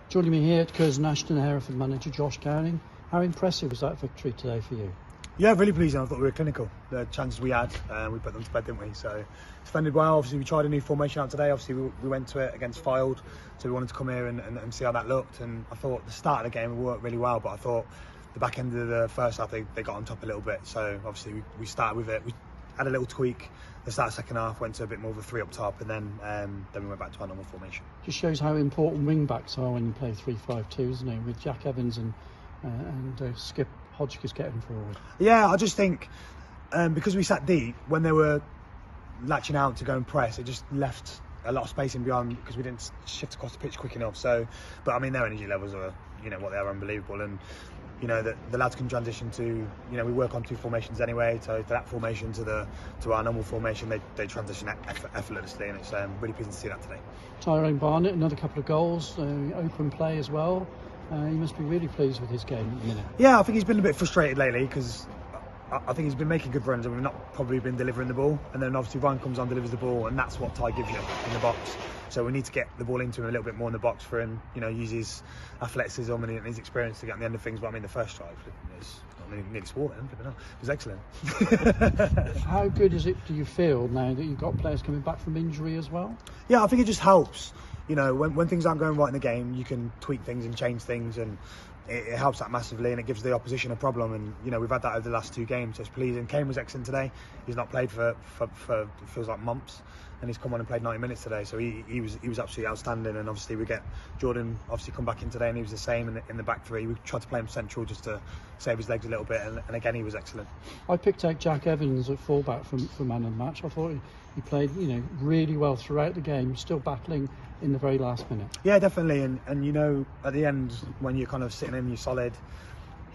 Joining me here at Curzon Ashton, Hereford manager Josh Gowling. How impressive was that victory today for you? Yeah, really pleasing. I thought we were clinical. The chances we had, we put them to bed, didn't we? So defended well. Obviously, we tried a new formation out today. Obviously, we went to it against Fylde, so we wanted to come here and see how that looked. And I thought the start of the game worked really well, but I thought the back end of the first half they got on top a little bit. So obviously we started with it. We had a little tweak. The start of the second half went to a bit more of a three up top, and then we went back to our normal formation. Just shows how important wing backs are when you play 3-5-2, isn't it? With Jack Evans and Skip Hodgkins getting forward. Yeah, I just think because we sat deep, when they were latching out to go and press, it just left a lot of space in behind because we didn't shift across the pitch quick enough. So, but I mean, their energy levels are, what they are, unbelievable. And the lads can transition to, we work on two formations anyway. So that formation to our normal formation, they transition effortlessly, and it's really pleasing to see that today. Tyrone Barnett, another couple of goals, open play as well. He must be really pleased with his game at the minute. Yeah, I think he's been a bit frustrated lately because I think he's been making good runs and we've not probably been delivering the ball. And then obviously Ryan comes on, delivers the ball, and that's what Ty gives you in the box. So we need to get the ball into him a little bit more in the box for him, use his athleticism and his experience to get on the end of things. But I mean, the first try, nearly swore then, it was excellent. How good is it, do you feel, now that you've got players coming back from injury as well? Yeah, I think it just helps. When things aren't going right in the game, you can tweak things and change things, and it helps that massively, and it gives the opposition a problem. And we've had that over the last two games, so it's pleasing. Kane was excellent today. He's not played for feels like months, and he's come on and played 90 minutes today, so he was absolutely outstanding. And obviously we get Jordan obviously come back in today, and he was the same in the back three. We tried to play him central just to save his legs a little bit, and again he was excellent. I picked out Jack Evans at fullback for man of the match. I thought he played really well throughout the game, still battling in the very last minute. Yeah, definitely. And at the end, when you're kind of sitting in, you're solid,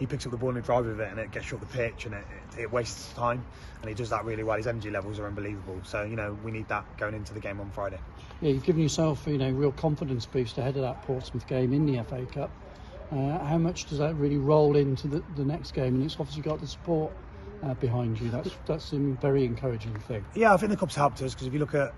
he picks up the ball and he drives with it, and it gets you up the pitch, and it wastes time, and he does that really well. His energy levels are unbelievable, so we need that going into the game on Friday. Yeah, you've given yourself real confidence boost ahead of that Portsmouth game in the FA Cup. How much does that really roll into the next game? And it's obviously got the support behind you. That's a very encouraging thing. Yeah, I think the cup's helped us, because if you look at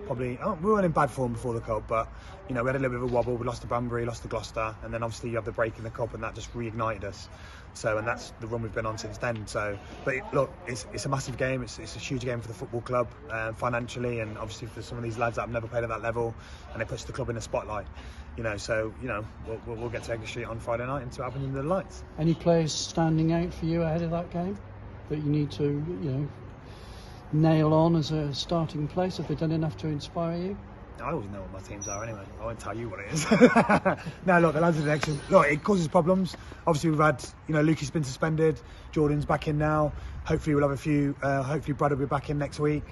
we weren't in bad form before the cup, but we had a little bit of a wobble. We lost to Banbury, lost to Gloucester, and then obviously you have the break in the cup, and that just reignited us. So, and that's the run we've been on since then. So, but it's a massive game. It's a huge game for the football club financially, and obviously for some of these lads that have never played at that level, and it puts the club in the spotlight. So we'll get to Egger Street on Friday night and see what happens under the lights. Any players standing out for you ahead of that game that you need to nail on as a starting place? Have they done enough to inspire you? I always know what my teams are anyway. I won't tell you what it is. No, look, the lads are excellent. Look, it causes problems. Obviously, we've had, Lukey's been suspended. Jordan's back in now. Hopefully, we'll have a few. Hopefully, Brad will be back in next week.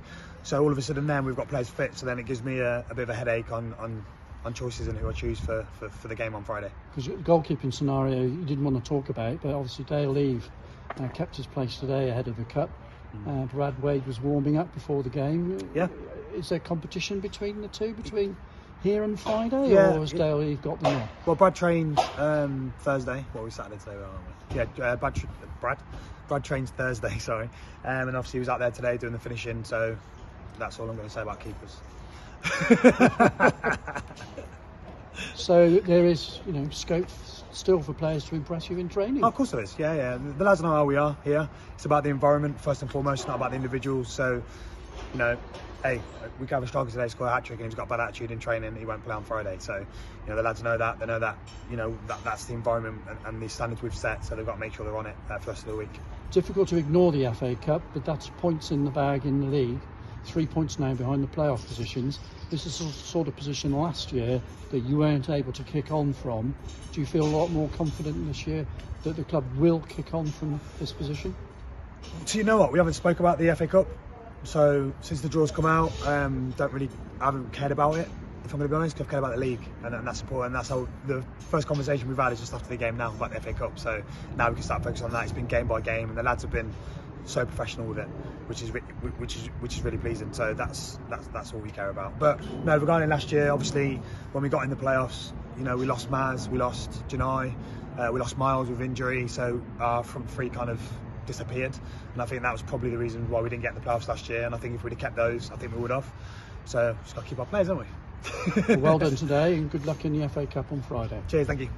So all of a sudden, then we've got players fit. So then it gives me a bit of a headache on choices and who I choose for the game on Friday. Because the goalkeeping scenario you didn't want to talk about, but obviously Dale Leave kept his place today ahead of the cup. Brad Wade was warming up before the game. Yeah. Is there competition between the two, between here and Friday, yeah, or has Dale Leave got them all? Well, Brad trained Thursday. What are we Saturday today? Yeah, Brad trains Thursday, sorry. And obviously he was out there today doing the finishing, so that's all I'm going to say about keepers. So there is, scope still for players to impress you in training. Oh, of course there is. Yeah. The lads know how we are here. It's about the environment first and foremost, not about the individuals. So, hey, we could have a striker today score a hat trick, and he's got bad attitude in training, he won't play on Friday. So, the lads know that. They know that. That's the environment and the standards we've set. So they've got to make sure they're on it for the rest of the week. Difficult to ignore the FA Cup, but that's points in the bag in the league. 3 points now behind the playoff positions. This is the sort of position last year that you weren't able to kick on from. Do you feel a lot more confident this year that the club will kick on from this position? So you know what? We haven't spoke about the FA Cup. So since the draw's come out, I haven't cared about it. If I'm going to be honest, I've cared about the league, and that's important. And that's how the first conversation we've had is just after the game now about the FA Cup. So now we can start focusing on that. It's been game by game, and the lads have been so professional with it, which is really pleasing. So that's all we care about. But no, regarding last year, obviously when we got in the playoffs, we lost Maz, we lost Janai, we lost Miles with injury, so our front three kind of disappeared, and I think that was probably the reason why we didn't get in the playoffs last year. And I think if we'd have kept those, I think we would have. So just got to keep our players, haven't we? Well done today, and good luck in the FA Cup on Friday. Cheers, thank you.